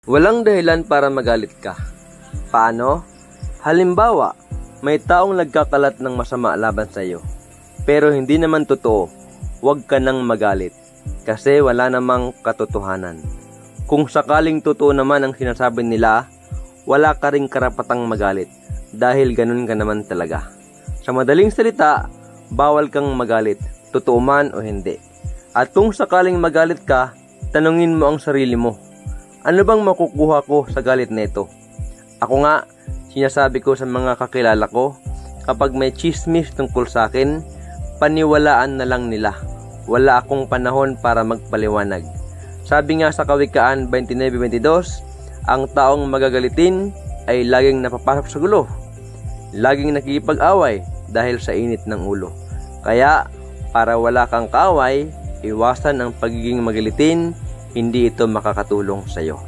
Walang dahilan para magalit ka. Paano? Halimbawa, may taong nagkakalat ng masama laban sa iyo. Pero hindi naman totoo, huwag ka nang magalit. Kasi wala namang katotohanan. Kung sakaling totoo naman ang sinasabi nila, wala ka ring karapatang magalit. Dahil ganun ka naman talaga. Sa madaling salita, bawal kang magalit, totoo man o hindi. At kung sakaling magalit ka, tanungin mo ang sarili mo. Ano bang makukuha ko sa galit nito? Ako nga, sinasabi ko sa mga kakilala ko, kapag may chismis tungkol sa akin, paniwalaan na lang nila. Wala akong panahon para magpaliwanag. Sabi nga sa Kawikaan 29:22, ang taong magagalitin ay laging napapasok sa gulo. Laging nakikipag-away dahil sa init ng ulo. Kaya, para wala kang kaaway, iwasan ang pagiging magalitin, hindi ito makakatulong sa iyo.